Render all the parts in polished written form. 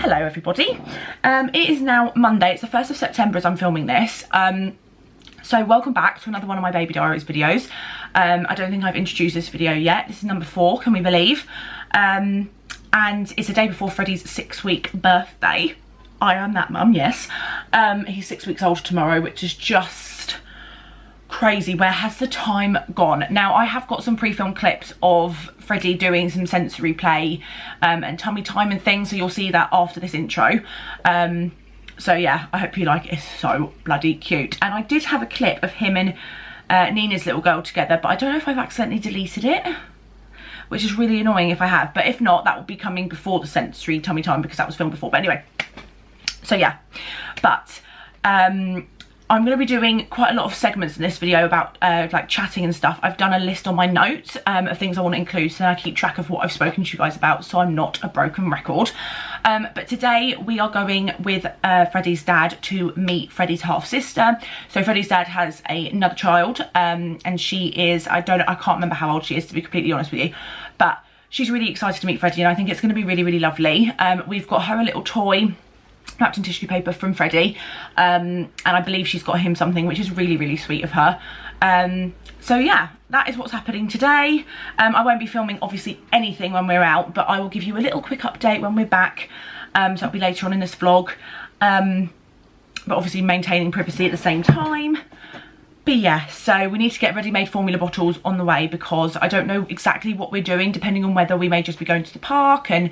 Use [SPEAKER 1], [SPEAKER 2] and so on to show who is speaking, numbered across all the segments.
[SPEAKER 1] Hello everybody. It is now Monday. It's the 1st of September as I'm filming this. So welcome back to another one of my baby diaries videos. I don't think I've introduced this video yet. This is number 4, can we believe? And it's the day before Freddie's 6-week birthday. I am that mum, yes. He's 6 weeks old tomorrow, which is just crazy. Where has the time gone? Now, I have got some pre-filmed clips of Freddie doing some sensory play and tummy time and things, so you'll see that after this intro. So yeah, I hope you like it. It's so bloody cute. And I did have a clip of him and Nina's little girl together, but I don't know if I've accidentally deleted it, which is really annoying if I have. But if not, that will be coming before the sensory tummy time because that was filmed before. But anyway, so yeah. But I'm going to be doing quite a lot of segments in this video about like chatting and stuff. I've done a list on my notes of things I want to include, so I keep track of what I've spoken to you guys about, so I'm not a broken record. But today we are going with Freddie's dad to meet Freddie's half sister. So Freddie's dad has another child, and she is, I can't remember how old she is, to be completely honest with you, but she's really excited to meet Freddie, and I think it's going to be really, really lovely. We've got her a little toy wrapped in tissue paper from Freddie, and I believe she's got him something, which is really, really sweet of her. So yeah, that is what's happening today. I won't be filming obviously anything when we're out, but I will give you a little quick update when we're back, so it'll be later on in this vlog, but obviously maintaining privacy at the same time. But yeah, so we need to get ready-made formula bottles on the way because I don't know exactly what we're doing, depending on whether we may just be going to the park and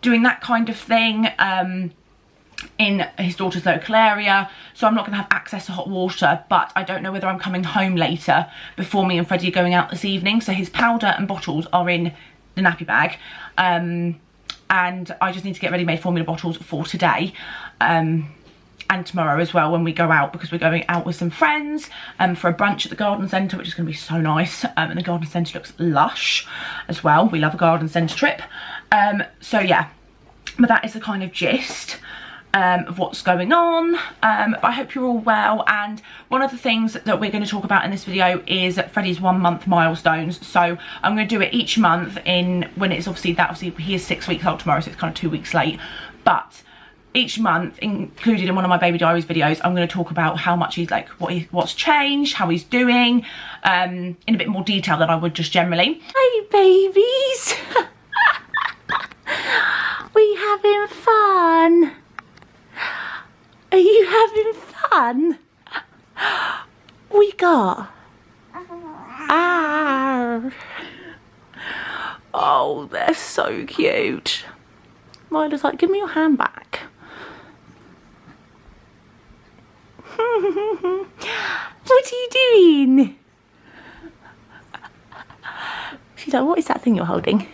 [SPEAKER 1] doing that kind of thing in his daughter's local area. So I'm not going to have access to hot water, but I don't know whether I'm coming home later before me and Freddie are going out this evening. So his powder and bottles are in the nappy bag, and I just need to get ready-made formula bottles for today and tomorrow as well when we go out, because we're going out with some friends for a brunch at the garden centre, which is going to be so nice. And the garden centre looks lush as well. We love a garden centre trip. So yeah, but that is the kind of gist of what's going on. But I hope you're all well, and one of the things that we're going to talk about in this video is Freddie's 1 month milestones. So I'm going to do it each month in when it's obviously he is 6 weeks old tomorrow, so it's kind of 2 weeks late, but each month, included in one of my baby diaries videos, I'm going to talk about how much he's like, what's changed, how he's doing, in a bit more detail than I would just generally.
[SPEAKER 2] Hey babies, we having fun? Are you having fun? We got... Oh, they're so cute. Mila's like, give me your hand back. What are you doing? She's like, what is that thing you're holding?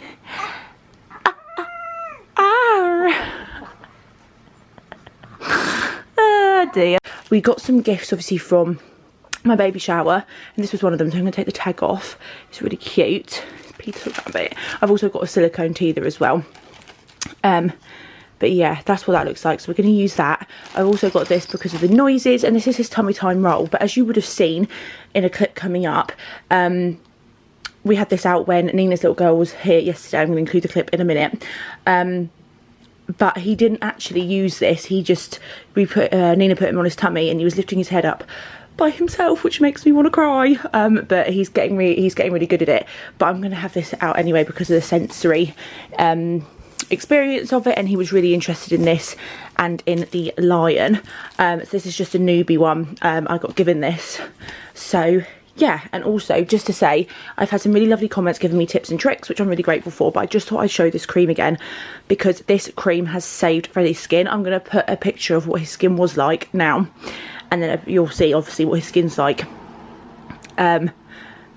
[SPEAKER 2] Oh dear. We got some gifts obviously from my baby shower, and this was one of them, so I'm going to take the tag off. It's really cute. Peter Rabbit. I've also got a silicone teether as well. But yeah, that's what that looks like, so we're going to use that. I've also got this because of the noises, and this is his tummy time roll, but as you would have seen in a clip coming up, we had this out when Nina's little girl was here yesterday. I'm going to include the clip in a minute. But he didn't actually use this. He just, Nina put him on his tummy and he was lifting his head up by himself, which makes me want to cry. But he's getting really good at it. But I'm going to have this out anyway because of the sensory experience of it, and he was really interested in this and in the lion. So this is just a newbie one. I got given this. So yeah, and also just to say, I've had some really lovely comments giving me tips and tricks, which I'm really grateful for, but I just thought I'd show this cream again because this cream has saved Freddie's skin. I'm going to put a picture of what his skin was like now, and then you'll see obviously what his skin's like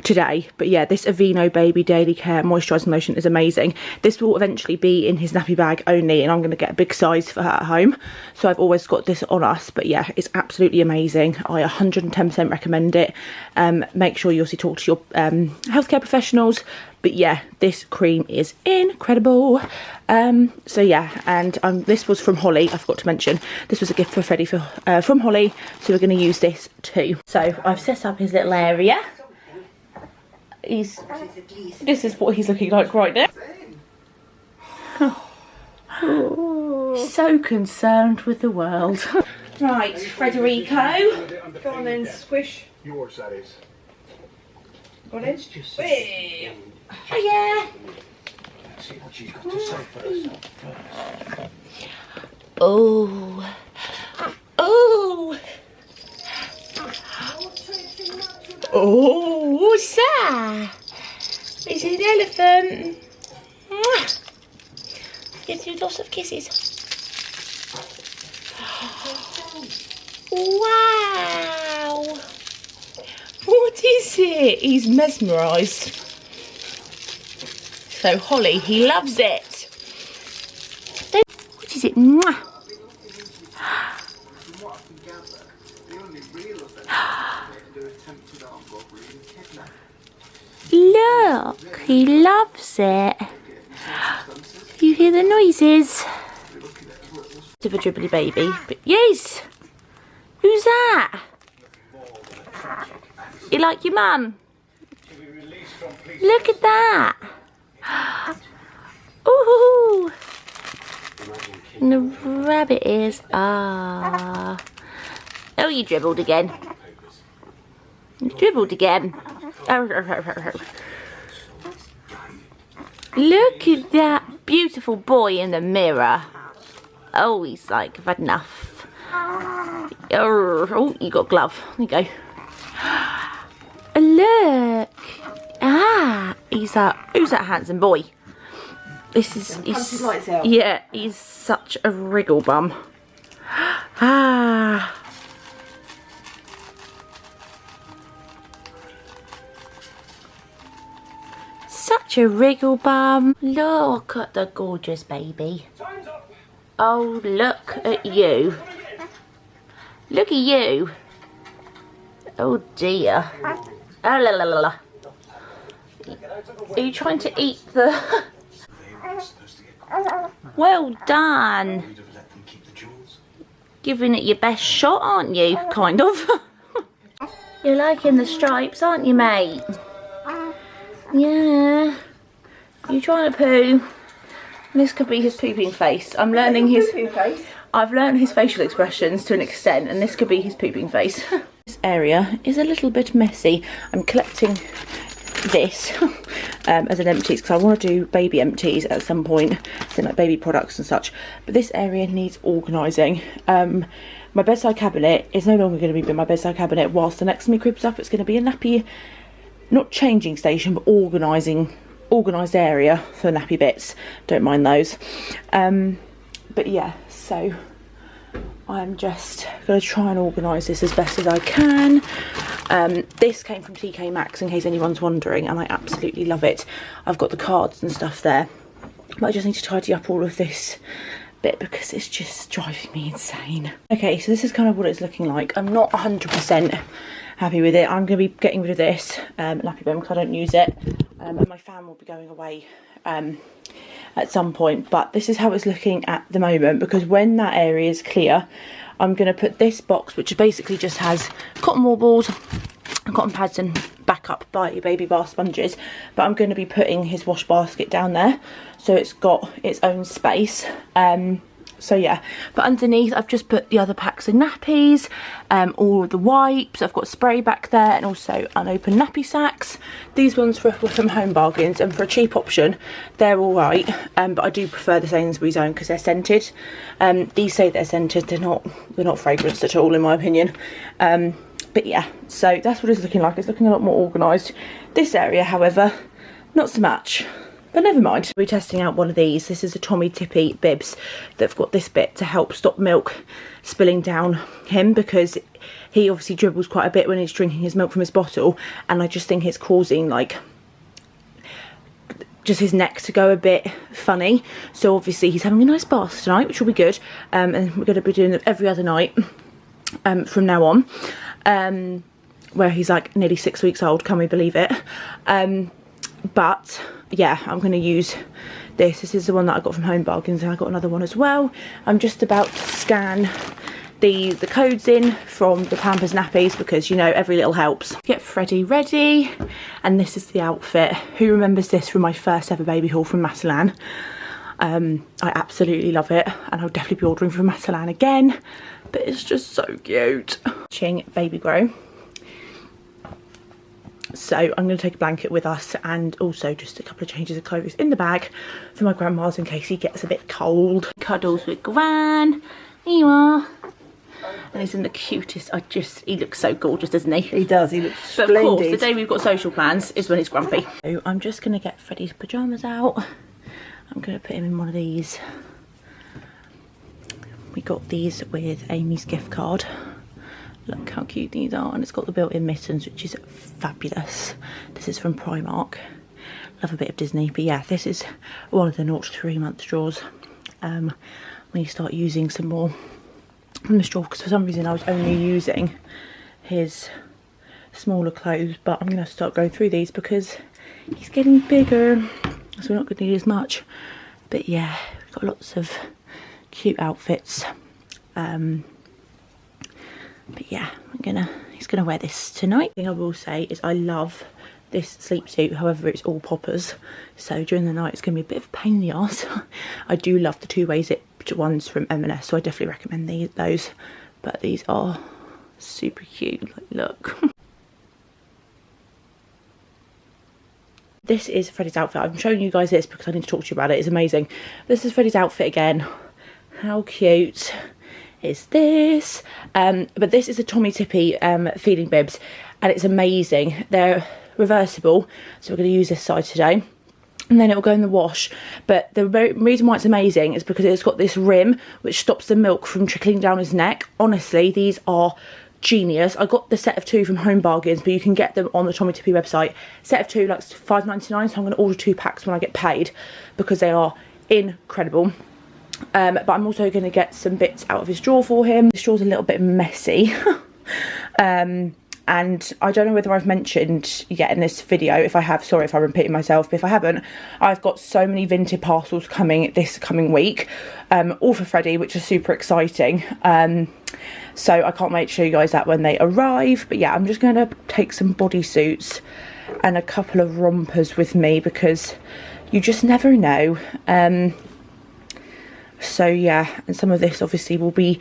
[SPEAKER 2] today. But yeah, this Aveeno Baby Daily Care Moisturising Lotion is amazing. This will eventually be in his nappy bag only, and I'm going to get a big size for her at home, so I've always got this on us. But yeah, it's absolutely amazing. I 110% recommend it. Make sure you also talk to your healthcare professionals, but yeah, this cream is incredible. So yeah, and this was from Holly. I forgot to mention this was a gift for Freddie from Holly, so we're going to use this too. So I've set up his little area. This is what he's looking like right now. Oh. So concerned with the world. Right, Federico.
[SPEAKER 3] Go on then, squish.
[SPEAKER 4] Yours, that is.
[SPEAKER 3] Go on then.
[SPEAKER 2] Oh yeah.
[SPEAKER 4] Let's see what she's got to say first.
[SPEAKER 2] Oh. Oh. Oh, what's that? It's an elephant. Give you lots of kisses. Wow. What is it? He's mesmerised. So Holly, he loves it. What is it? Mwah.
[SPEAKER 4] From what I can gather, the only real offenders are attempted armed robbery and kidnapping.
[SPEAKER 2] Look, he loves it. You hear the noises? Bit of a dribbly baby, but yes. Who's that? You like your mum? Look at that. Ooh. And the rabbit ears. Ah. Oh, you dribbled again. You dribbled again. Look at that beautiful boy in the mirror. Oh, he's like, I've had enough. Oh, you got a glove. There you go. Look. Ah, he's who's that handsome boy? This is, yeah, he's such a wriggle bum. Ah. Such a wriggle bum. Look at the gorgeous baby. Oh, look at you. Look at you. Oh dear. Oh la la la la. Are you trying to eat the... Well done. Giving it your best shot, aren't you? Kind of. You're liking the stripes, aren't you, mate? Yeah. You trying to poo? This could be his pooping face. I'm learning his... I've learned his facial expressions to an extent, and this could be his pooping face. This area is a little bit messy. I'm collecting this as an empties because I want to do baby empties at some point, so like baby products and such. But this area needs organising. My bedside cabinet is no longer going to be my bedside cabinet whilst the next to me cribs up. It's going to be a nappy, not changing station, but organised area for nappy bits. Don't mind those. But yeah, so I'm just going to try and organise this as best as I can. This came from TK Maxx in case anyone's wondering, and I absolutely love it. I've got the cards and stuff there, but I just need to tidy up all of this bit because it's just driving me insane. Okay, so this is kind of what it's looking like. I'm not 100% happy with it. I'm going to be getting rid of this nappy bin because I don't use it, and my fan will be going away at some point, but this is how it's looking at the moment, because when that area is clear, I'm going to put this box, which basically just has cotton wool balls, cotton pads and backup by baby bar sponges, but I'm going to be putting his wash basket down there so it's got its own space. So yeah, but underneath I've just put the other packs of nappies, all the wipes. I've got spray back there, and also unopened nappy sacks. These ones were from Home Bargains, and for a cheap option they're all right, but I do prefer the Sainsbury's own because they're scented. These say they're scented, they're not fragranced at all in my opinion. But yeah, so that's what it's looking like. It's looking a lot more organised. This area, however, not so much. But never mind. We're testing out one of these. This is a Tommy Tippy bibs that've got this bit to help stop milk spilling down him, because he obviously dribbles quite a bit when he's drinking his milk from his bottle, and I just think it's causing like just his neck to go a bit funny. So obviously he's having a nice bath tonight, which will be good, and we're going to be doing it every other night from now on, where he's like nearly 6 weeks old, can we believe it? But yeah, I'm going to use this. This is the one that I got from Home Bargains, and I got another one as well. I'm just about to scan the codes in from the Pampers nappies, because you know every little helps. Get Freddie ready, and this is the outfit. Who remembers this from my first ever baby haul from Matalan? I absolutely love it, and I'll definitely be ordering from Matalan again, but it's just so cute. Ching Baby Grow. So I'm going to take a blanket with us, and also just a couple of changes of clothes in the bag for my grandma's in case he gets a bit cold. Cuddles with Gran. Here you are. And he's in the cutest, he looks so gorgeous, doesn't he?
[SPEAKER 3] He does, he looks splendid.
[SPEAKER 2] But of course, the day we've got social plans is when he's grumpy. So I'm just going to get Freddie's pyjamas out. I'm going to put him in one of these. We got these with Amy's gift card. Look how cute these are, and it's got the built-in mittens, which is fabulous. This is from Primark. Love a bit of Disney, but yeah, this is one of the 0 to 3 month straws. When you start using some more from the straw, because for some reason I was only using his smaller clothes, but I'm going to start going through these because he's getting bigger, so we're not going to need as much. But yeah, we've got lots of cute outfits. But yeah, he's gonna wear this tonight. The thing I will say is I love this sleep suit, however it's all poppers, so during the night it's gonna be a bit of a pain in the arse. I do love the 2-way zip ones from M&S, so I definitely recommend those, but these are super cute. Like, look. This is Freddie's outfit. I'm showing you guys this because I need to talk to you about it. It's amazing. This is Freddie's outfit again. How cute is this? But this is a Tommy Tippy feeding bibs, and it's amazing. They're reversible, so we're going to use this side today, and then it will go in the wash. But the reason why it's amazing is because it's got this rim which stops the milk from trickling down his neck. Honestly, these are genius. I got the set of 2 from Home Bargains, but you can get them on the Tommy Tippy website. Set of 2, like £5.99, so I'm going to order 2 packs when I get paid because they are incredible. But I'm also going to get some bits out of his drawer for him. The draw's a little bit messy. And I don't know whether I've mentioned yet in this video. If I have, sorry if I'm repeating myself, but if I haven't, I've got so many Vinted parcels coming this coming week, all for Freddie, which is super exciting. So I can't wait to show you guys that when they arrive. But yeah, I'm just going to take some bodysuits and a couple of rompers with me because you just never know. So yeah, and some of this obviously will be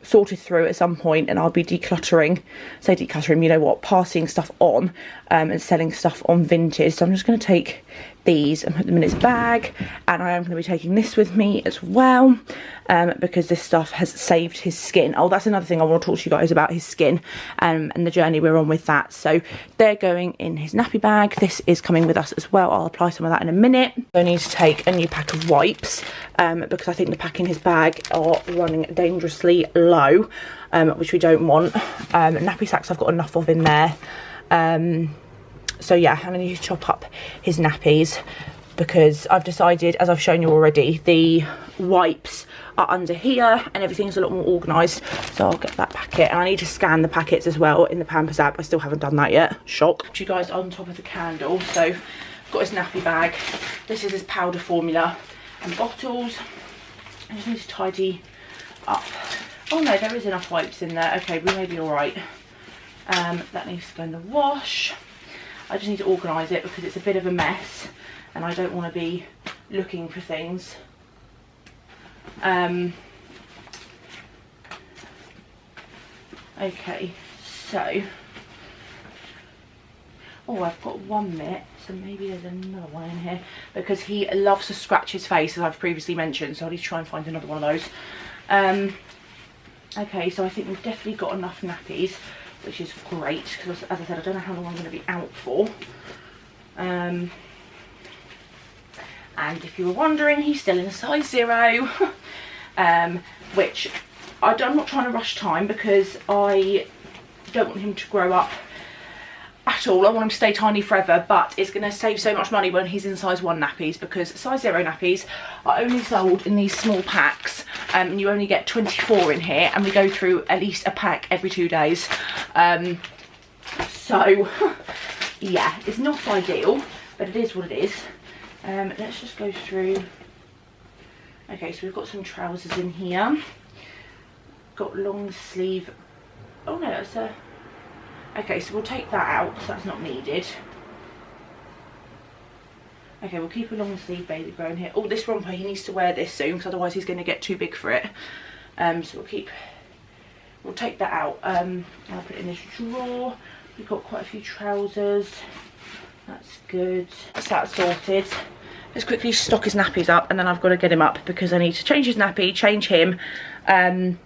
[SPEAKER 2] sorted through at some point, and I'll be decluttering, you know what, passing stuff on and selling stuff on Vinted. So I'm just going to take these and put them in his bag, and I am going to be taking this with me as well because this stuff has saved his skin. Oh, that's another thing I want to talk to you guys about, his skin and the journey we're on with that. So they're going in his nappy bag. This is coming with us as well. I'll apply some of that in a minute. I need to take a new pack of wipes because I think the pack in his bag are running dangerously low, which we don't want. Nappy sacks I've got enough of in there. So yeah, I'm going to need to chop up his nappies because I've decided, as I've shown you already, the wipes are under here and everything's a lot more organised. So I'll get that packet, and I need to scan the packets as well in the Pampers app. I still haven't done that yet. Shock. You guys on top of the candle. So I've got his nappy bag. This is his powder formula and bottles. I just need to tidy up. Oh no, there is enough wipes in there. Okay, we may be all right. That needs to go in the wash. I just need to organise it because it's a bit of a mess and I don't want to be looking for things. Okay, so, oh, I've got one mitt, so maybe there's another one in here because he loves to scratch his face, as I've previously mentioned, so I need to try and find another one of those. Okay, so I think we've definitely got enough nappies, which is great because, as I said, I don't know how long I'm going to be out for. And if you were wondering, he's still in a size 0, which I'm not trying to rush time because I don't want him to grow up at all. I want him to stay tiny forever, but it's going to save so much money when he's in size 1 nappies because size 0 nappies are only sold in these small packs, and you only get 24 in here, and we go through at least a pack every 2 days. So yeah, it's not ideal, but it is what it is. Let's just go through. Okay, so we've got some trousers in here. Got long sleeve. Oh no, that's a... Okay, so we'll take that out because that's not needed. Okay, we'll keep a long sleeve baby grow in here. Oh, this romper, he needs to wear this soon because otherwise he's going to get too big for it. So we'll take that out. I'll put it in this drawer. We've got quite a few trousers. That's good. That's that sorted. Let's quickly stock his nappies up, and then I've got to get him up because I need to change his nappy, change him, and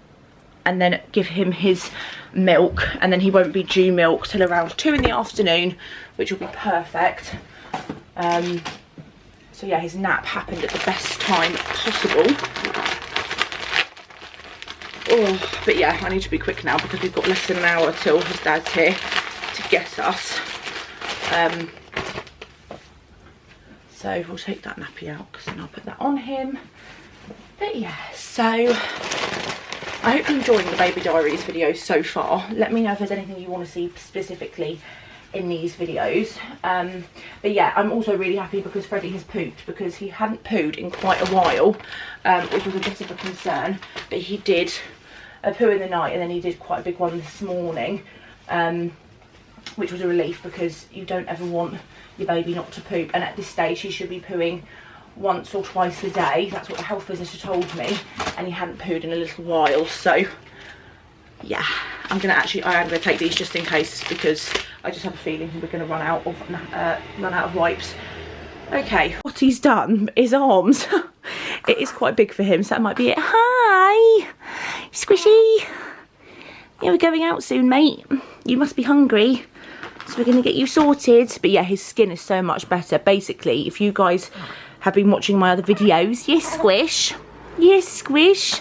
[SPEAKER 2] then give him his milk, and then he won't be due milk till around 2 in the afternoon, which will be perfect. So yeah, his nap happened at the best time possible. Oh, but yeah, I need to be quick now because we've got less than an hour till his dad's here to get us. So we'll take that nappy out because then I'll put that on him. But yeah, so I hope you're enjoying the baby diaries videos so far. Let me know if there's anything you want to see specifically in these videos. But yeah, I'm also really happy because Freddie has pooped, because he hadn't pooed in quite a while, which was a bit of a concern. But he did a poo in the night, and then he did quite a big one this morning, which was a relief because you don't ever want your baby not to poop, and at this stage he should be pooing once or twice a day. That's what the health visitor told me, and he hadn't pooed in a little while. So yeah, I am gonna take these just in case, because I just have a feeling we're gonna run out of wipes. Okay, what he's done, his arms, it is quite big for him, so that might be it. Hi, Squishy. Yeah, we're going out soon, mate. You must be hungry. So we're going to get you sorted. But yeah, his skin is so much better. Basically, if you guys have been watching my other videos, yes, Squish. Yes, Squish.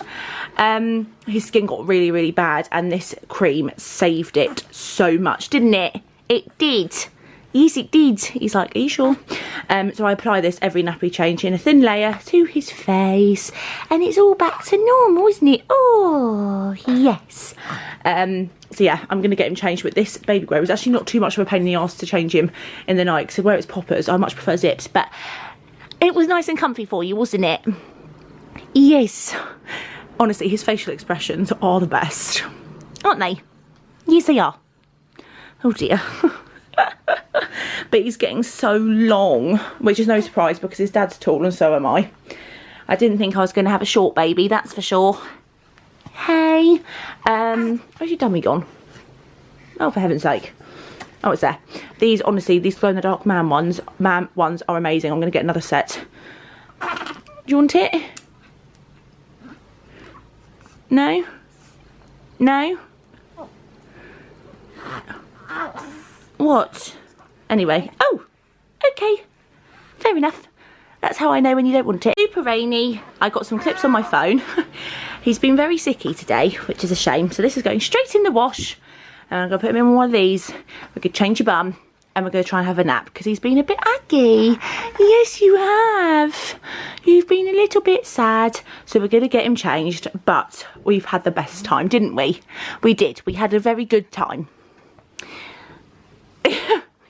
[SPEAKER 2] His skin got really, really bad, and this cream saved it so much, didn't it? It did. Yes, it did. He's like, are you sure? So I apply this every nappy change in a thin layer to his face, and it's all back to normal, isn't it? Oh, yes. So yeah, I'm going to get him changed with this baby grow. It was actually not too much of a pain in the arse to change him in the night, because where it's poppers, I much prefer zips, but it was nice and comfy for you, wasn't it? Yes. Honestly, his facial expressions are the best, aren't they? Yes, they are. Oh dear. But he's getting so long, which is no surprise because his dad's tall and so am I. I didn't think I was going to have a short baby, that's for sure. Hey, where's your dummy gone? Oh, for heaven's sake. Oh, it's there. These, honestly, these glow in the dark man ones are amazing. I'm going to get another set. Do you want it? No? No? What? Anyway, oh, okay, fair enough. That's how I know when you don't want it. Super rainy. I got some clips on my phone. He's been very sicky today, which is a shame. So this is going straight in the wash. And I'm going to put him in one of these. We're going to change your bum, and we're going to try and have a nap because he's been a bit aggy. Yes, you have. You've been a little bit sad. So we're going to get him changed, but we've had the best time, didn't we? We did. We had a very good time.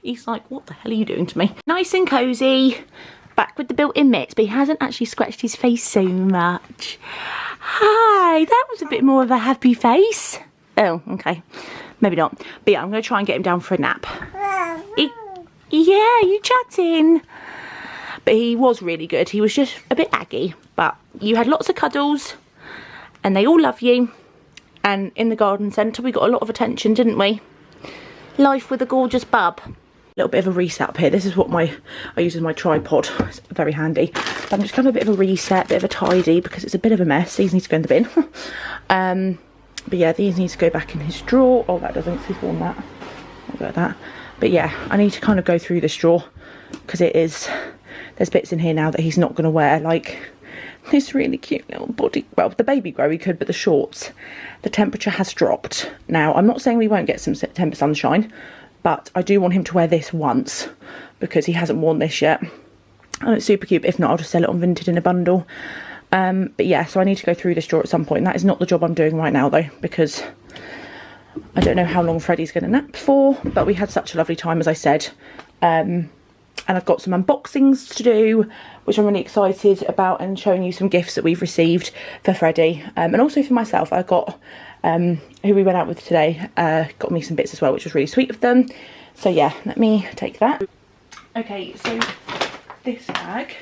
[SPEAKER 2] He's like, what the hell are you doing to me? Nice and cosy, back with the built-in mitts, but he hasn't actually scratched his face so much. Hi, that was a bit more of a happy face. Oh, okay, maybe not. But yeah, I'm going to try and get him down for a nap. Yeah, you chatting. But he was really good. He was just a bit aggy, but you had lots of cuddles, and they all love you. And in the garden centre, we got a lot of attention, didn't we? Life with a gorgeous bub. A little bit of a reset up here. This is what I use as my tripod. It's very handy. But I'm just going to have a bit of a reset, a bit of a tidy, because it's a bit of a mess. These need to go in the bin. But yeah, these need to go back in his drawer. Oh, that doesn't. He's worn that. I'll go like that. But yeah, I need to kind of go through this drawer because there's bits in here now that he's not going to wear, like this really cute little body. Well, the baby grow he could, but the shorts. The temperature has dropped. Now, I'm not saying we won't get some September sunshine, but I do want him to wear this once because he hasn't worn this yet. And it's super cute. If not, I'll just sell it on Vinted in a bundle. But yeah, so I need to go through this drawer at some point. And that is not the job I'm doing right now, though, because I don't know how long Freddie's going to nap for. But we had such a lovely time, as I said. And I've got some unboxings to do, which I'm really excited about, and showing you some gifts that we've received for Freddie. And also for myself, I got, who we went out with today, got me some bits as well, which was really sweet of them. So yeah, let me take that. Okay, so this bag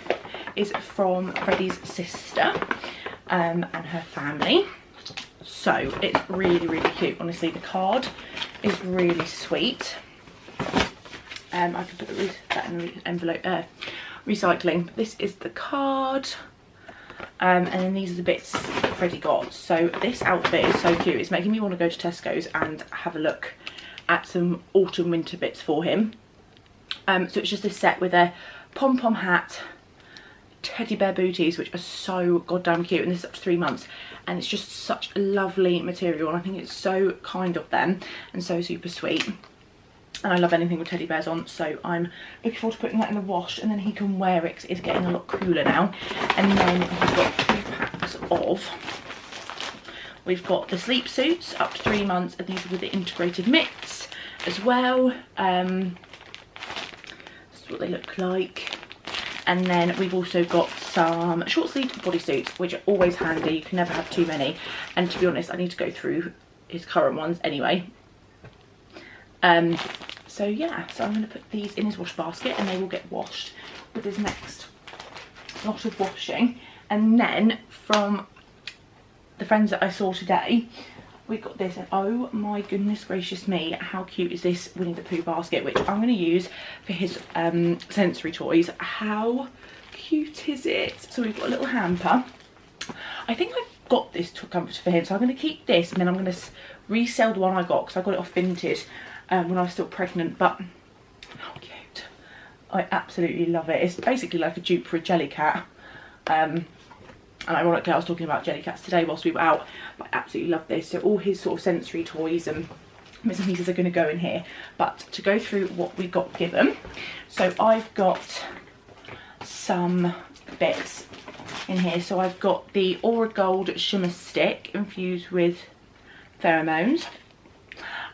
[SPEAKER 2] is from Freddie's sister and her family. So it's really, really cute. Honestly, the card is really sweet. I can put that in the envelope, recycling. This is the card. And then these are the bits that Freddie got. So this outfit is so cute. It's making me want to go to Tesco's and have a look at some autumn winter bits for him. So it's just this set with a pom-pom hat, teddy bear booties, which are so goddamn cute, and this is up to 3 months, and it's just such a lovely material, and I think it's so kind of them and so super sweet. And I love anything with teddy bears on, so I'm looking forward to putting that in the wash, and then he can wear it 'cause it's getting a lot cooler now. And then we've got 2 packs of, we've got the sleep suits up to 3 months, and these are with the integrated mitts as well. This is what they look like. And then we've also got some short sleeve bodysuits, which are always handy. You can never have too many, and to be honest, I need to go through his current ones anyway. So yeah, so I'm going to put these in his wash basket, and they will get washed with his next lot of washing. And then from the friends that I saw today, we got this, and oh my goodness gracious me, how cute is this Winnie the Pooh basket, which I'm going to use for his sensory toys. How cute is it? So we've got a little hamper. I think I've got this to comfort for him, so I'm going to keep this, and then I'm going to resell the one I got because I got it off Vinted when I was still pregnant. But how cute. I absolutely love it. It's basically like a dupe for a Jellycat. And ironically, I was talking about Jellycats today whilst we were out, but I absolutely love this. So all his sort of sensory toys and bits and pieces are going to go in here. But to go through what we got given, so I've got some bits in here. So I've got the Aura Gold Shimmer Stick infused with pheromones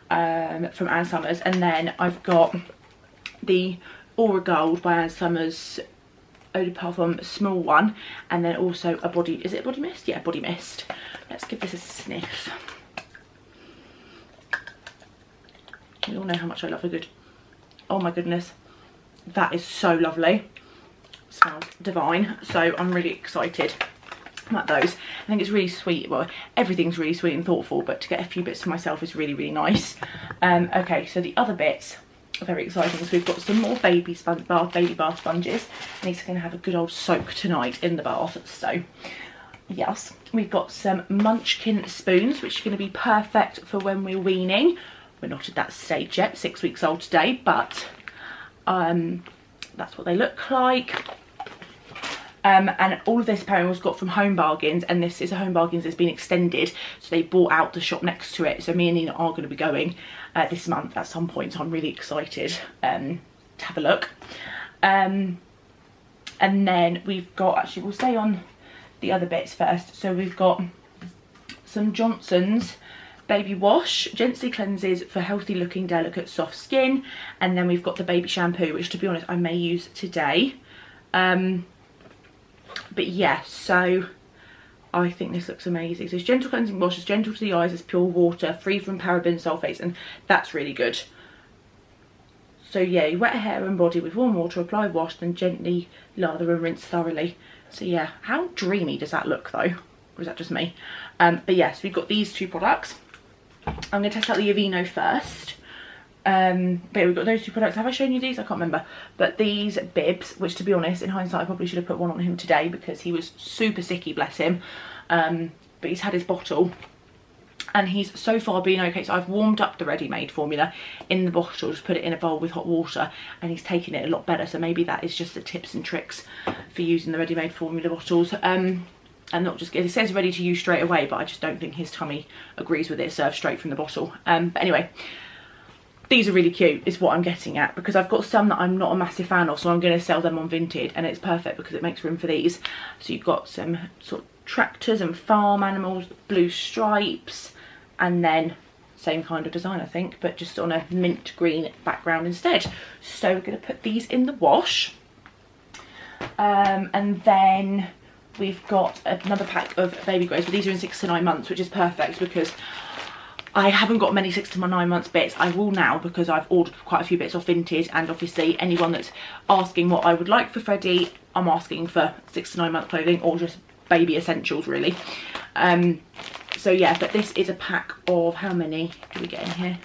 [SPEAKER 2] from Ann Summers, and then I've got the Aura Gold by Ann Summers Eau de Parfum small one, and then also a body, is it a body mist? Yeah, body mist. Let's give this a sniff. You all know how much I love a good, oh my goodness, that is so lovely. Smells divine. So I'm really excited about those. I think it's really sweet. Well, everything's really sweet and thoughtful, but to get a few bits for myself is really, really nice. Okay, so the other bits are very exciting. So we've got some more baby bath sponges, and these are going to have a good old soak tonight in the bath. So yes, we've got some Munchkin spoons, which are going to be perfect for when we're weaning. We're not at that stage yet, 6 weeks old today, but that's what they look like. And all of this apparently was got from Home Bargains, and this is a Home Bargains that's been extended, so they bought out the shop next to it. So me and Nina are going to be going this month at some point, so I'm really excited to have a look. And then we've got, actually we'll stay on the other bits first. So we've got some Johnson's baby wash, gently cleanses for healthy looking delicate soft skin, and then we've got the baby shampoo, which to be honest I may use today. But yeah, so I think this looks amazing. So it's gentle cleansing wash, it's gentle to the eyes, it's pure water, free from paraben sulfates, and that's really good. So yeah, you wet hair and body with warm water, apply wash, then gently lather and rinse thoroughly. So yeah, how dreamy does that look though? Or is that just me? But yes, we've got these 2 products. I'm going to test out the Aveeno first. But yeah, we've got those 2 products. Have I shown you these? I can't remember. But these bibs, which to be honest, in hindsight, I probably should have put one on him today because he was super sicky, bless him. But he's had his bottle and he's so far been okay. So I've warmed up the ready-made formula in the bottle, just put it in a bowl with hot water, and he's taken it a lot better. So maybe that is just the tips and tricks for using the ready-made formula bottles. And not just, it says ready to use straight away, but I just don't think his tummy agrees with it served straight from the bottle. But anyway, these are really cute is what I'm getting at, because I've got some that I'm not a massive fan of, so I'm going to sell them on Vinted, and it's perfect because it makes room for these. So you've got some sort of tractors and farm animals, blue stripes, and then same kind of design I think, but just on a mint green background instead. So we're going to put these in the wash, and then we've got another pack of baby greys, but these are in 6 to 9 months, which is perfect because
[SPEAKER 1] I haven't got many 6 to 9 months bits. I will now, because I've ordered quite a few bits off Vinted, and obviously anyone that's asking what I would like for Freddie, I'm asking for 6 to 9 month clothing, or just baby essentials really. So yeah, but this is a pack of, how many do we get in here?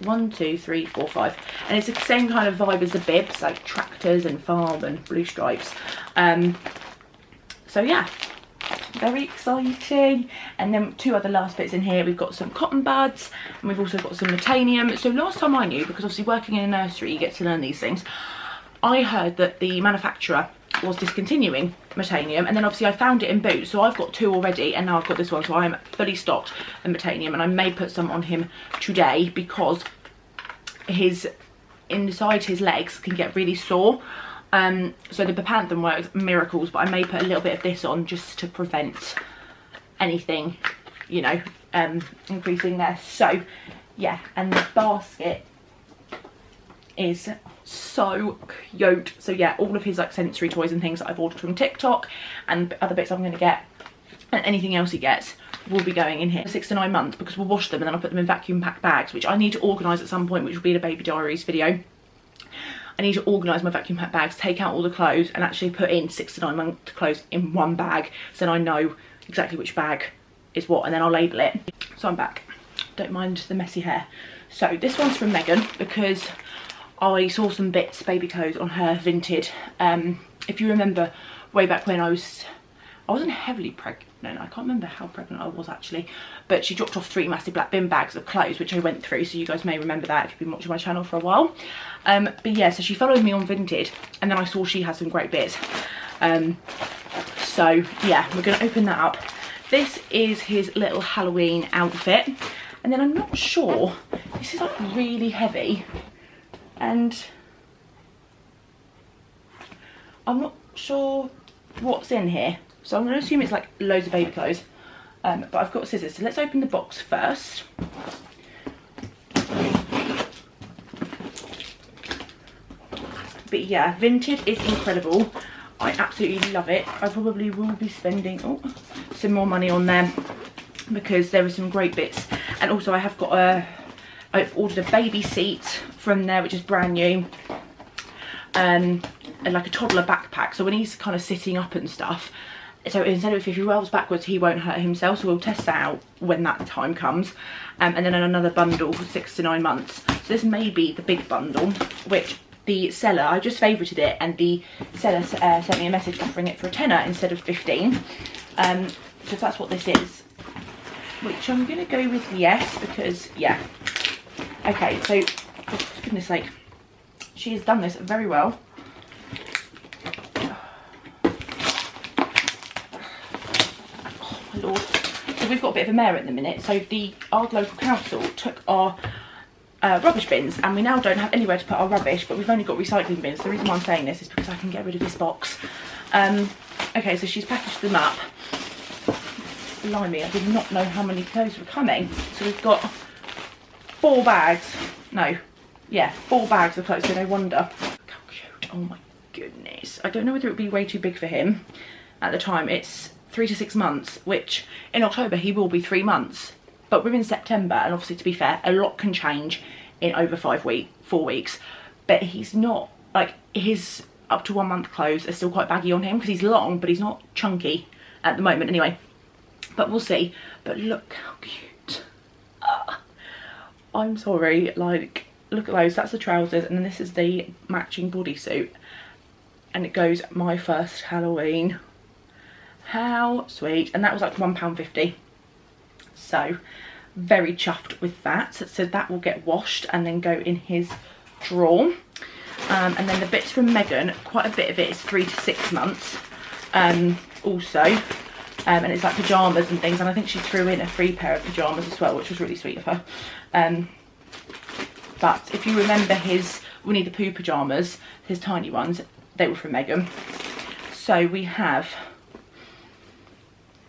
[SPEAKER 1] 1, 2, 3, 4, 5, and it's the same kind of vibe as the bibs, like tractors and farm and blue stripes. So yeah, very exciting. And then 2 other last bits in here. We've got some cotton buds, and we've also got some Metanium. So last time I knew, because obviously working in a nursery you get to learn these things, I heard that the manufacturer was discontinuing Metanium, and then obviously I found it in Boots, so I've got 2 already, and now I've got this one, so I'm fully stocked in Metanium, and I may put some on him today because inside his legs can get really sore. So the Bepanthen works miracles, but I may put a little bit of this on just to prevent anything, you know, increasing there. So yeah, and the basket is so cute. So yeah, all of his like sensory toys and things that I've ordered from TikTok, and other bits I'm going to get, and anything else he gets will be going in here. 6 to 9 months, because we'll wash them and then I'll put them in vacuum packed bags, which I need to organise at some point, which will be in a baby diaries video. I need to organise my vacuum packed bags, take out all the clothes, and actually put in 6 to 9 month clothes in one bag, so then I know exactly which bag is what, and then I'll label it. So I'm back. Don't mind the messy hair. So this one's from Megan, because I saw some bits, baby clothes, on her Vinted. If you remember way back when I wasn't heavily pregnant. No, I can't remember how pregnant I was actually, but she dropped off 3 massive black bin bags of clothes, which I went through, so you guys may remember that if you've been watching my channel for a while. But yeah, so she followed me on Vinted, and then I saw she has some great bits. So yeah, we're going to open that up. This is his little Halloween outfit, and then I'm not sure, this is like really heavy, and I'm not sure what's in here. So I'm going to assume it's like loads of baby clothes, but I've got scissors, so let's open the box first. But yeah, Vinted is incredible. I absolutely love it. I probably will be spending some more money on them, because there are some great bits. And also I have got I've ordered a baby seat from there, which is brand new, and like a toddler backpack, so when he's kind of sitting up and stuff, so instead of if he rolls backwards he won't hurt himself, so we'll test that out when that time comes. And then another bundle for 6 to 9 months. So this may be the big bundle, which the seller, I just favourited it, and the seller sent me a message offering it for a tenner instead of 15. So that's what this is, which I'm going to go with yes, because yeah. Okay, so for goodness sake, she has done this very well. Lord. So we've got a bit of a mare at the minute. So our local council took our rubbish bins, and we now don't have anywhere to put our rubbish, but we've only got recycling bins. The reason why I'm saying this is because I can get rid of this box. Okay, so she's packaged them up. Blimey, I did not know how many clothes were coming. So we've got 4 bags. No, yeah, 4 bags of clothes, so no wonder. Look how cute. Oh my goodness. I don't know whether it would be way too big for him at the time. It's 3 to 6 months, which in October he will be 3 months, but we're in September, and obviously, to be fair, a lot can change in over 4 weeks, but he's not, like, his up to 1 month clothes are still quite baggy on him because he's long, but he's not chunky at the moment anyway, but we'll see. But look how cute. I'm sorry, like, look at those. That's the trousers, and then this is the matching bodysuit, and it goes my first Halloween. How sweet. And that was like £1.50, so very chuffed with that. So that will get washed and then go in his drawer. And then the bits from Megan, quite a bit of it is 3 to 6 months also, and it's like pyjamas and things, and I think she threw in a free pair of pyjamas as well, which was really sweet of her. But if you remember his Winnie the Pooh pyjamas, his tiny ones, they were from Megan. So we have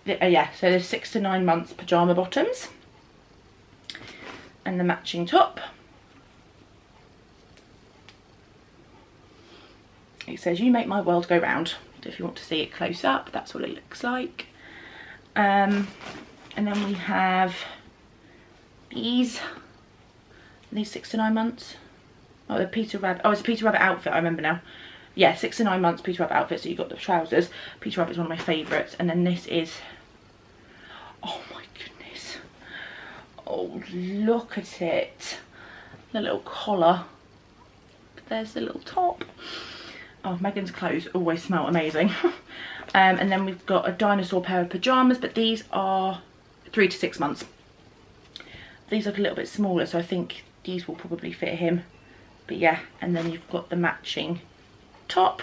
[SPEAKER 1] yeah, so there's 6 to 9 months pyjama bottoms, and the matching top. It says, "You make my world go round." So if you want to see it close up, that's what it looks like. And then we have these 6 to 9 months. Oh, the Peter Rabbit. Oh, it's a Peter Rabbit outfit, I remember now. Yeah, 6 to 9 months Peter Rabbit outfit. So you've got the trousers. Peter Rabbit is one of my favourites. And then this is, oh my goodness. Oh, look at it. The little collar. There's the little top. Oh, Megan's clothes always smell amazing. And then we've got a dinosaur pair of pyjamas, but these are 3 to 6 months. These look a little bit smaller, so I think these will probably fit him. But yeah, and then you've got the matching top.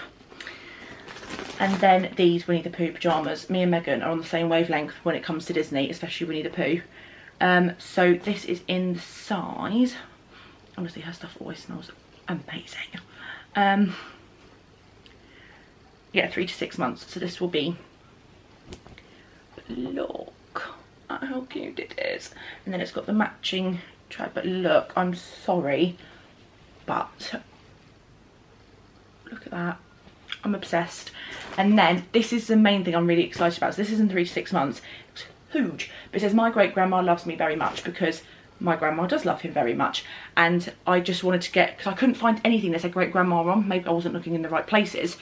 [SPEAKER 1] And then these Winnie the Pooh pyjamas. Me and Megan are on the same wavelength when it comes to Disney, especially Winnie the Pooh. So this is in the size, honestly her stuff always smells amazing. Yeah, 3 to 6 months. So this will be, look at how cute it is. And then it's got the matching tag, but look, I'm sorry, but look at that. I'm obsessed. And then this is the main thing I'm really excited about. So this is in 3 to 6 months. It's huge. But it says my great grandma loves me very much, because my grandma does love him very much. And I just wanted to get, because I couldn't find anything that said great grandma on. Maybe I wasn't looking in the right places.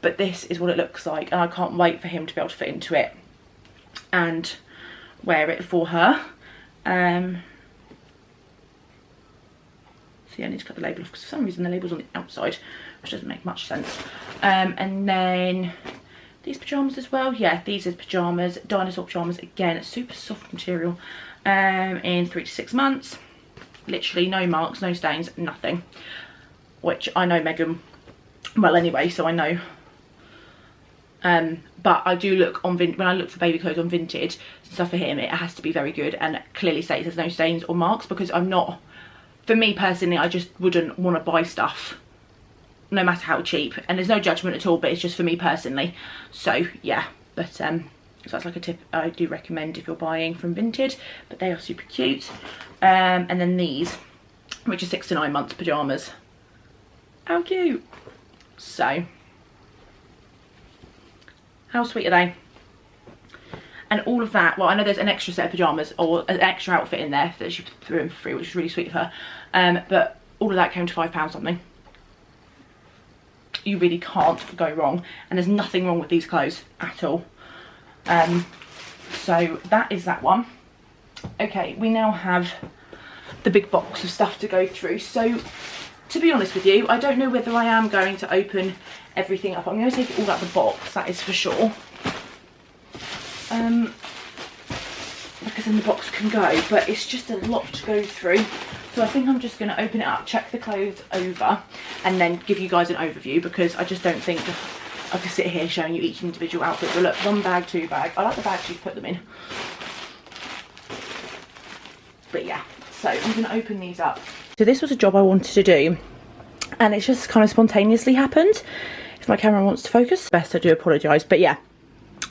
[SPEAKER 1] But this is what it looks like, and I can't wait for him to be able to fit into it and wear it for her. So yeah, I need to cut the label off because for some reason the label's on the outside, which doesn't make much sense. And then these pyjamas as well. Yeah, these are pyjamas, dinosaur pyjamas again, super soft material. In 3 to 6 months, literally no marks, no stains, nothing. Which I know Megan well anyway, so I know. But I do look on when I look for baby clothes on Vinted stuff for him, it has to be very good and clearly states there's no stains or marks, because I'm not, for me personally, I just wouldn't want to buy stuff no matter how cheap, and there's no judgment at all, but it's just for me personally. So yeah, but so that's like a tip I do recommend if you're buying from Vinted, but they are super cute. And then these, which are 6 to 9 months pyjamas. How cute. So how sweet are they? And all of that, well, I know there's an extra set of pyjamas or an extra outfit in there that she threw in for free, which is really sweet of her. But all of that came to £5 something. You really can't go wrong, and there's nothing wrong with these clothes at all. So that is that one. Okay, we now have the big box of stuff to go through. So to be honest with you, I don't know whether I am going to open everything up. I'm going to take it all out of the box, that is for sure. Because then the box can go, but it's just a lot to go through. So I think I'm just going to open it up, check the clothes over, and then give you guys an overview, because I just don't think I could sit here showing you each individual outfit. But look, 1 bag, 2 bag. I like the bags you've put them in. But yeah, so I'm going to open these up. So this was a job I wanted to do, and it's just kind of spontaneously happened. If my camera wants to focus, best I do apologise. But yeah,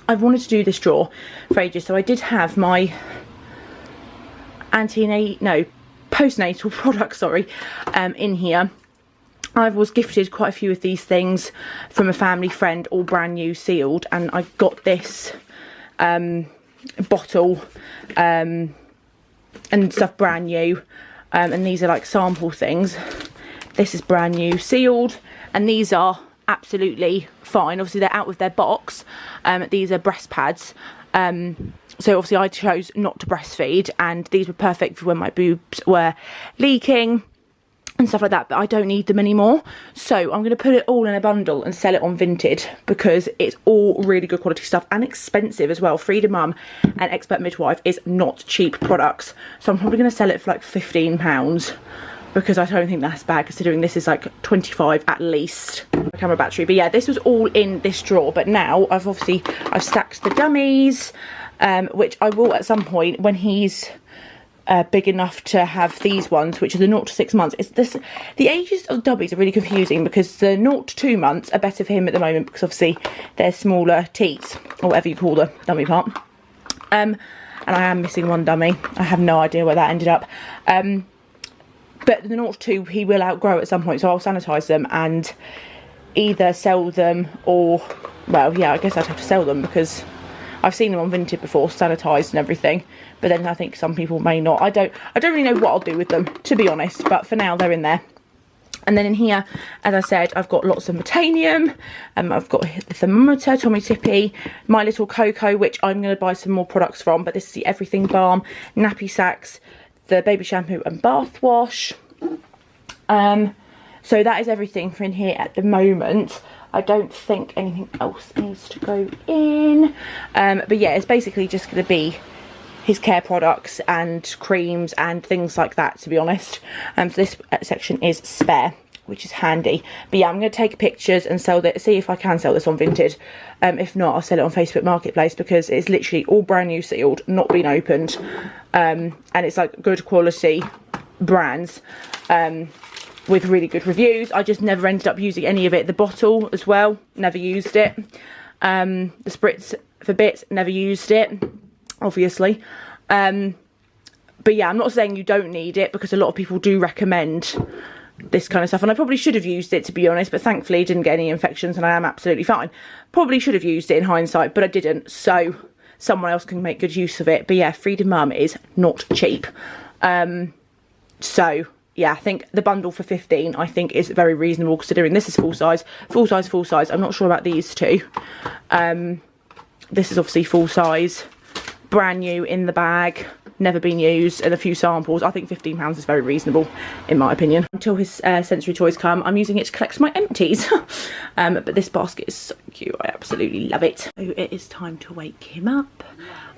[SPEAKER 1] I've wanted to do this drawer for ages. So I did have my postnatal products, sorry, in here. I was gifted quite a few of these things from a family friend, all brand new, sealed, and I got this bottle and stuff brand new. And these are like sample things. This is brand new, sealed, and these are absolutely fine. Obviously they're out of their box. These are breast pads. So obviously I chose not to breastfeed, and these were perfect for when my boobs were leaking and stuff like that, but I don't need them anymore. So I'm going to put it all in a bundle and sell it on Vinted, because it's all really good quality stuff and expensive as well. Freedom Mum and Expert Midwife is not cheap products, so I'm probably going to sell it for like £15, because I don't think that's bad, considering this is like 25 at least. My camera battery. But yeah, this was all in this drawer, but now I've stacked the dummies, which I will at some point when he's big enough to have these ones, which are the 0 to 6 months. The ages of dummies are really confusing, because the 0 to 2 months are better for him at the moment, because obviously they're smaller teats, or whatever you call the dummy part. And I am missing one dummy. I have no idea where that ended up. But the 0 to 2 he will outgrow at some point, so I'll sanitise them and either sell them or, well, yeah, I guess I'd have to sell them, because
[SPEAKER 2] I've seen them on Vinted before, sanitised and everything, but then I think some people may not. I don't really know what I'll do with them, to be honest, but for now they're in there. And then in here, as I said, I've got lots of Metanium. I've got the thermometer, Tommy Tippy, My Little Coco, which I'm going to buy some more products from. But this is the Everything Balm, Nappy Sacks, the baby shampoo and bath wash. So that is everything for in here at the moment. I don't think anything else needs to go in. But yeah, it's basically just going to be his care products and creams and things like that, to be honest. So this section is spare, which is handy. But yeah, I'm going to take pictures and see if I can sell this on Vinted. If not, I'll sell it on Facebook Marketplace, because it's literally all brand new sealed, not been opened. And it's like good quality brands with really good reviews. I just never ended up using any of it. The bottle as well, never used it. The spritz for bits, never used it, obviously. But yeah, I'm not saying you don't need it, because a lot of people do recommend this kind of stuff, and I probably should have used it, to be honest, but thankfully I didn't get any infections and I am absolutely fine. Probably should have used it in hindsight, but I didn't, so someone else can make good use of it. But yeah, Freedom Mum is not cheap. So yeah, I think the bundle for 15 I think is very reasonable, considering this is full size. I'm not sure about these two. This is obviously full size, brand new in the bag, never been used, and a few samples. I think £15 is very reasonable, in my opinion. Until his sensory toys come, I'm using it to collect my empties. But this basket is so cute, I absolutely love it. So it is time to wake him up.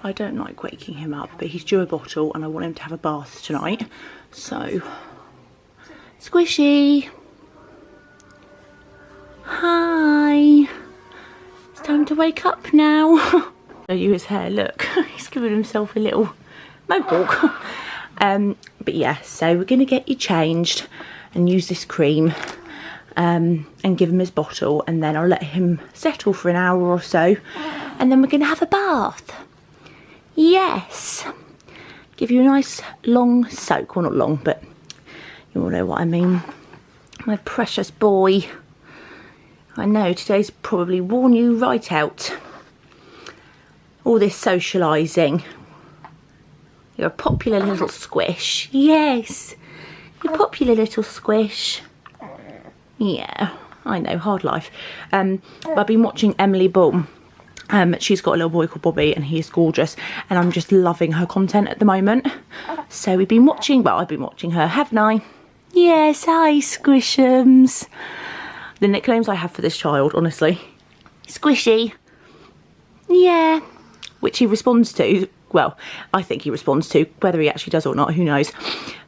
[SPEAKER 2] I don't like waking him up, but he's due a bottle and I want him to have a bath tonight. So, Squishy, hi, it's time to wake up now. Show you his hair, look, he's giving himself a little mohawk. But yeah, so we're gonna get you changed and use this cream and give him his bottle, and then I'll let him settle for an hour or so, and then we're gonna have a bath. Yes, give you a nice long soak. Well, not long, but you all know what I mean. My precious boy. I know today's probably worn you right out. All this socialising. You're a popular little squish. Yes, you're a popular little squish. Yeah, I know, hard life. I've been watching Emily Boom. She's got a little boy called Bobby and he is gorgeous, and I'm just loving her content at the moment. So we've been watching, well, I've been watching her, haven't I? Yes, hi Squishums. The nicknames I have for this child, honestly. Squishy. Yeah. Which he responds to. Well, I think he responds to. Whether he actually does or not, who knows.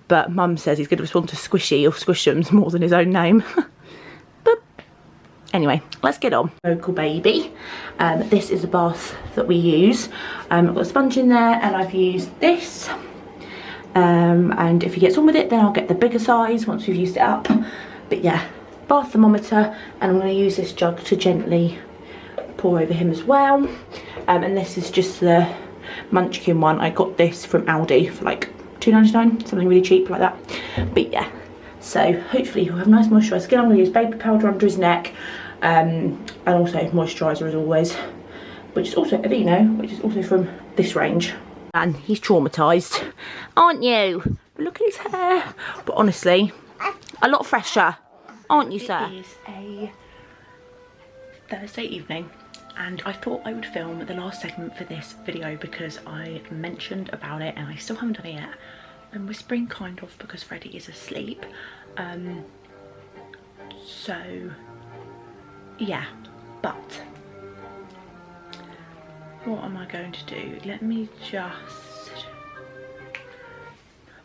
[SPEAKER 2] But Mum says he's going to respond to Squishy or Squishums more than his own name. But anyway, let's get on. Local baby. This is a bath that we use. I've got a sponge in there and I've used this. And if he gets on with it, then I'll get the bigger size once we've used it up. But yeah, bath thermometer, and I'm going to use this jug to gently pour over him as well. And this is just the Munchkin one. I got this from Aldi for like £2.99, something really cheap like that. But yeah, so hopefully he'll have nice moisturised skin. I'm going to use baby powder under his neck, and also moisturiser as always, which is also Aveeno, which is also from this range. And he's traumatised, aren't you? But look at his hair. But honestly, a lot fresher, aren't you, sir? It is a Thursday evening, and I thought I would film the last segment for this video because I mentioned about it and I still haven't done it yet. I'm whispering kind of because Freddie is asleep. So yeah, but what am I going to do? Let me just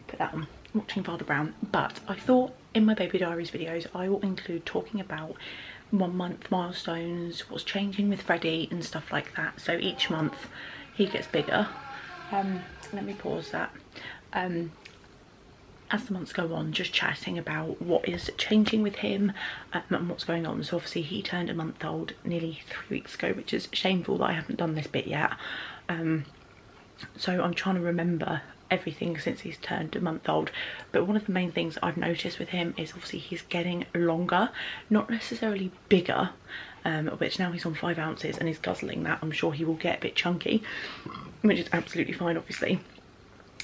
[SPEAKER 2] put that on, watching Father Brown. But I thought in my baby diaries videos I will include talking about 1 month milestones, what's changing with Freddie and stuff like that. So each month he gets bigger. Let me pause that. As the months go on, just chatting about what is changing with him and what's going on. So obviously he turned a month old nearly 3 weeks ago, which is shameful that I haven't done this bit yet. So I'm trying to remember everything since he's turned a month old. But one of the main things I've noticed with him is obviously he's getting longer, not necessarily bigger, which now he's on 5 ounces and he's guzzling that. I'm sure he will get a bit chunky, which is absolutely fine, obviously.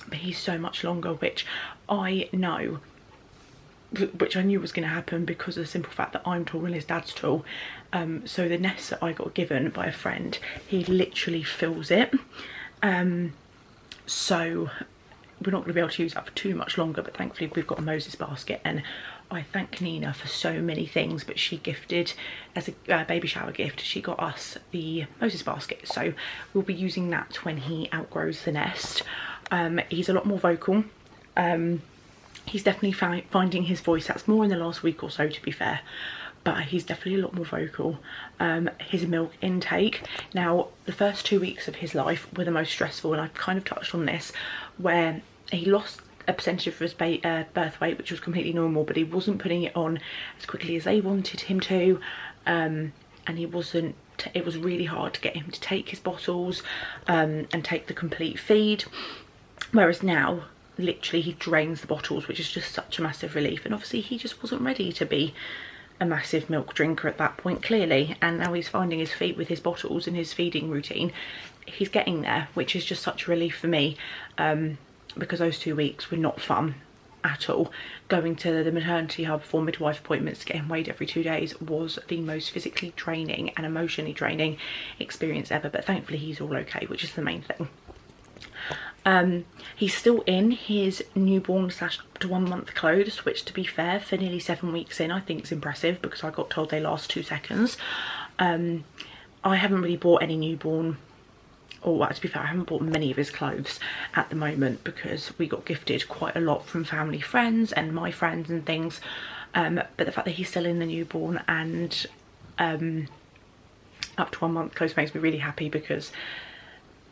[SPEAKER 2] But he's so much longer, which I know, which I knew was going to happen because of the simple fact that I'm tall and his dad's tall. So the nest that I got given by a friend, he literally fills it. So we're not going to be able to use that for too much longer, but thankfully we've got a Moses basket, and I thank Nina for so many things, but she gifted, as a baby shower gift, she got us the Moses basket, so we'll be using that when he outgrows the nest. He's a lot more vocal. He's definitely finding his voice. That's more in the last week or so, to be fair, but he's definitely a lot more vocal. His milk intake, now the first 2 weeks of his life were the most stressful, and I've kind of touched on this, where he lost a percentage of his birth weight, which was completely normal, but he wasn't putting it on as quickly as they wanted him to, and he wasn't, it was really hard to get him to take his bottles and take the complete feed, whereas now literally he drains the bottles, which is just such a massive relief. And obviously he just wasn't ready to be a massive milk drinker at that point, clearly, and now he's finding his feet with his bottles and his feeding routine. He's getting there, which is just such a relief for me, because those 2 weeks were not fun at all. Going to the maternity hub for midwife appointments to get him weighed every 2 days was the most physically draining and emotionally draining experience ever, but thankfully he's all okay, which is the main thing. He's still in his newborn / up to 1 month clothes, which, to be fair, for nearly 7 weeks in, I think is impressive, because I got told they last 2 seconds. I haven't really bought any newborn, or well, to be fair, I haven't bought many of his clothes at the moment, because we got gifted quite a lot from family friends and my friends and things, but the fact that he's still in the newborn and up to 1 month clothes makes me really happy, because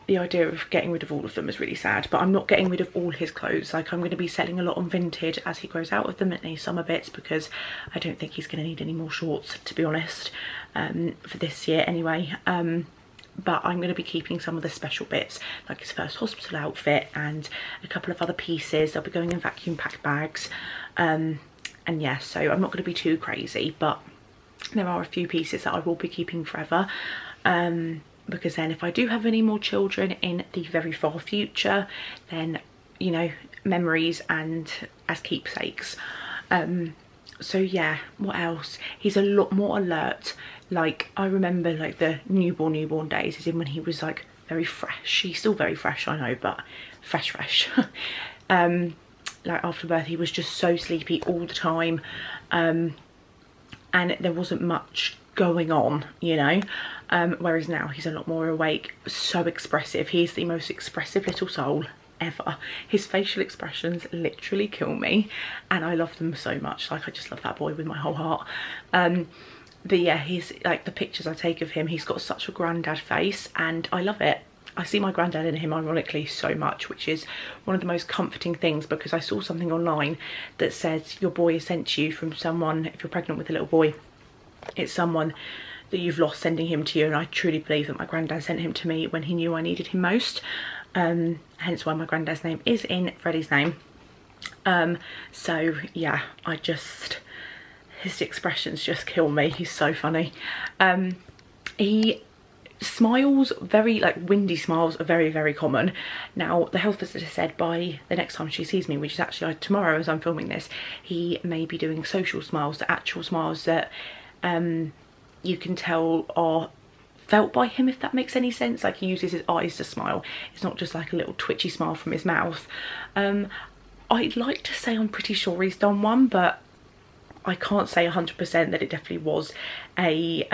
[SPEAKER 2] the idea of getting rid of all of them is really sad. But I'm not getting rid of all his clothes. Like, I'm going to be selling a lot on Vinted as he grows out of them, and any summer bits, because I don't think he's going to need any more shorts, to be honest, for this year anyway. But I'm going to be keeping some of the special bits, like his first hospital outfit and a couple of other pieces. They'll be going in vacuum packed bags, and yeah, so I'm not going to be too crazy, but there are a few pieces that I will be keeping forever, because then if I do have any more children in the very far future, then, you know, memories and as keepsakes. So yeah, what else? He's a lot more alert. Like, I remember like the newborn days, as in when he was like very fresh. He's still very fresh, I know, but fresh. Like, after birth he was just so sleepy all the time, and there wasn't much going on, you know, whereas now he's a lot more awake, so expressive. He's the most expressive little soul ever. His facial expressions literally kill me, and I love them so much. Like, I just love that boy with my whole heart. But yeah, he's like, the pictures I take of him, he's got such a granddad face, and I love it. I see my granddad in him, ironically, so much, which is one of the most comforting things, because I saw something online that says your boy is sent to you from someone. If you're pregnant with a little boy, it's someone that you've lost sending him to you, and I truly believe that my granddad sent him to me when he knew I needed him most, hence why my granddad's name is in Freddie's name. So yeah, his expressions just kill me. He's so funny. He smiles, very like windy smiles are very common. Now, the health visitor said by the next time she sees me, which is actually tomorrow as I'm filming this, he may be doing social smiles, the actual smiles that you can tell are felt by him, if that makes any sense. Like, he uses his eyes to smile. It's not just like a little twitchy smile from his mouth. I'd like to say I'm pretty sure he's done one, but I can't say 100% that it definitely was a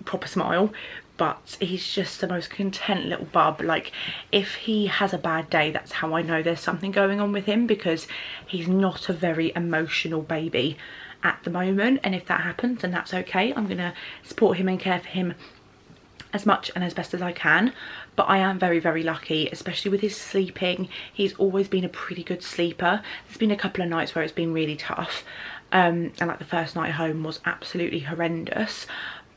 [SPEAKER 2] proper smile. But he's just the most content little bub. Like, if he has a bad day, that's how I know there's something going on with him, because he's not a very emotional baby at the moment, and if that happens, then that's okay. I'm gonna support him and care for him as much and as best as I can. But I am very lucky, especially with his sleeping. He's always been a pretty good sleeper. There's been a couple of nights where it's been really tough, and like the first night home was absolutely horrendous,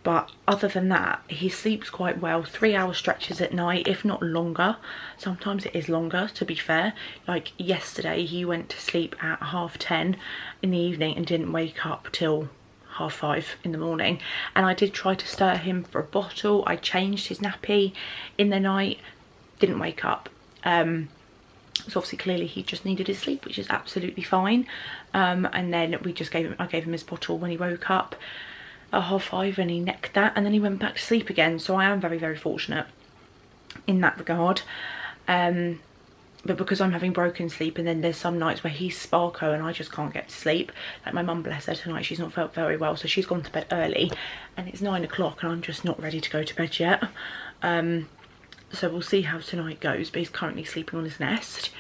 [SPEAKER 2] but other than that, he sleeps quite well. 3-hour stretches at night, if not longer. Sometimes it is longer, to be fair. Like yesterday, he went to sleep at 10:30 in the evening and didn't wake up till 5:30 in the morning, and I did try to stir him for a bottle. I changed his nappy in the night, didn't wake up. So obviously clearly he just needed his sleep, which is absolutely fine. And then I gave him his bottle when he woke up at 5:30, and he necked that, and then he went back to sleep again. So I am very, very fortunate in that regard. But because I'm having broken sleep, and then there's some nights where he's Sparko and I just can't get to sleep. Like my mum, bless her, tonight she's not felt very well, so she's gone to bed early, and it's 9 o'clock and I'm just not ready to go to bed yet. So we'll see how tonight goes, but he's currently sleeping on his nest.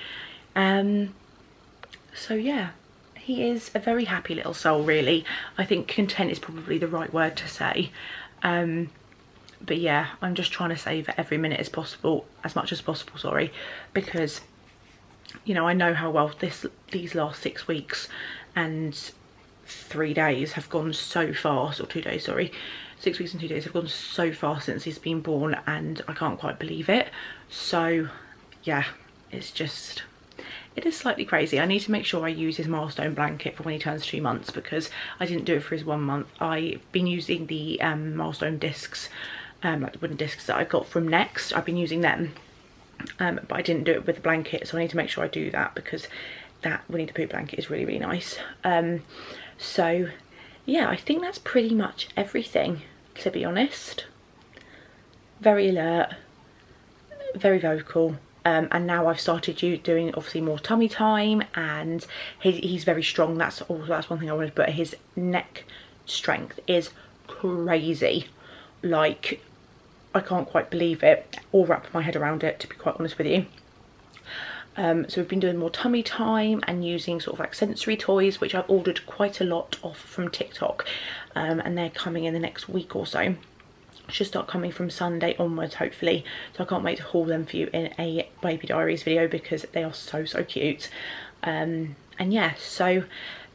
[SPEAKER 2] So yeah, he is a very happy little soul, really. I think content is probably the right word to say. But yeah, I'm just trying to save every minute as much as possible, sorry, because, you know, I know how well these last 6 weeks and 3 days have gone so fast, or 2 days, sorry. 6 weeks and 2 days have gone so fast since he's been born, and I can't quite believe it. So yeah, it is slightly crazy. I need to make sure I use his milestone blanket for when he turns 2 months, because I didn't do it for his 1 month. I've been using the milestone discs, like the wooden discs that I got from Next. I've been using them, but I didn't do it with the blanket, so I need to make sure I do that, because that Winnie the Pooh blanket is really, really nice. So yeah, I think that's pretty much everything, to be honest. Very alert, very vocal. And now I've started doing obviously more tummy time, and he's very strong. That's one thing I wanted to put. His neck strength is crazy. Like, I can't quite believe it or wrap my head around it, to be quite honest with you. So we've been doing more tummy time and using sort of like sensory toys, which I've ordered quite a lot of from TikTok, and they're coming in the next week or so. Should start coming from Sunday onwards, hopefully. So I can't wait to haul them for you in a baby diaries video, because they are so, so cute. And yeah, so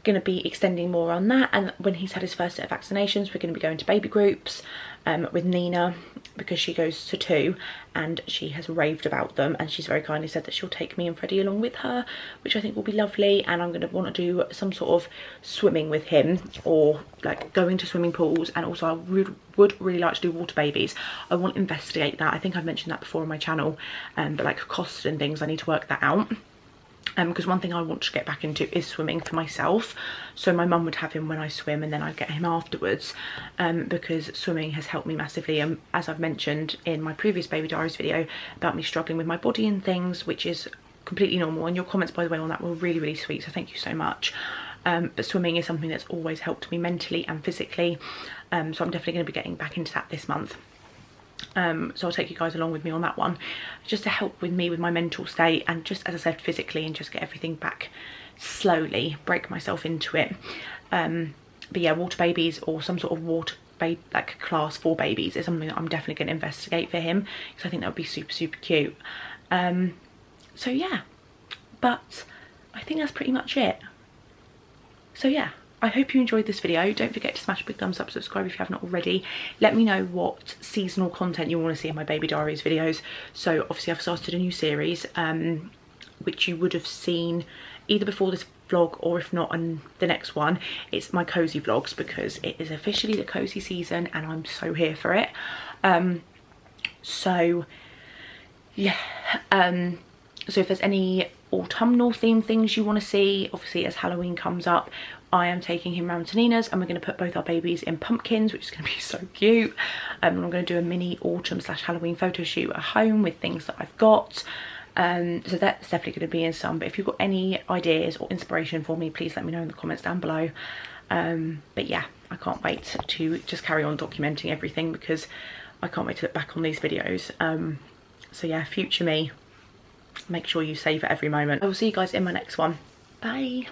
[SPEAKER 2] going to be extending more on that, and when he's had his first set of vaccinations, we're going to be going to baby groups with Nina, because she goes to 2 and she has raved about them, and she's very kindly said that she'll take me and Freddie along with her, which I think will be lovely. And I'm going to want to do some sort of swimming with him, or like going to swimming pools, and also I would really like to do water babies. I want to investigate that. I think I've mentioned that before on my channel, but like cost and things, I need to work that out. Because one thing I want to get back into is swimming for myself. So my mum would have him when I swim, and then I'd get him afterwards, because swimming has helped me massively. As I've mentioned in my previous baby diaries video about me struggling with my body and things, which is completely normal, and your comments, by the way, on that were really, really sweet, so thank you so much. But swimming is something that's always helped me mentally and physically, so I'm definitely going to be getting back into that this month. So I'll take you guys along with me on that one, just to help with me with my mental state, and just, as I said, physically, and just get everything back slowly, break myself into it. But yeah, water babies, or some sort of water baby, like class for babies, is something that I'm definitely going to investigate for him, because I think that would be super, super cute. So yeah, but I think that's pretty much it. So yeah, I hope you enjoyed this video. Don't forget to smash a big thumbs up, subscribe if you haven't already. Let me know what seasonal content you want to see in my baby diaries videos. So obviously I've started a new series, which you would have seen either before this vlog, or if not on the next one. It's my cozy vlogs, because it is officially the cozy season and I'm so here for it. So yeah, so if there's any autumnal themed things you want to see, obviously as Halloween comes up, I am taking him round to Nina's, and we're going to put both our babies in pumpkins, which is going to be so cute. And I'm going to do a mini autumn / Halloween photo shoot at home with things that I've got. So that's definitely going to be in some. But if you've got any ideas or inspiration for me, please let me know in the comments down below. But yeah, I can't wait to just carry on documenting everything, because I can't wait to look back on these videos. So yeah, future me, make sure you savour every moment. I will see you guys in my next one. Bye.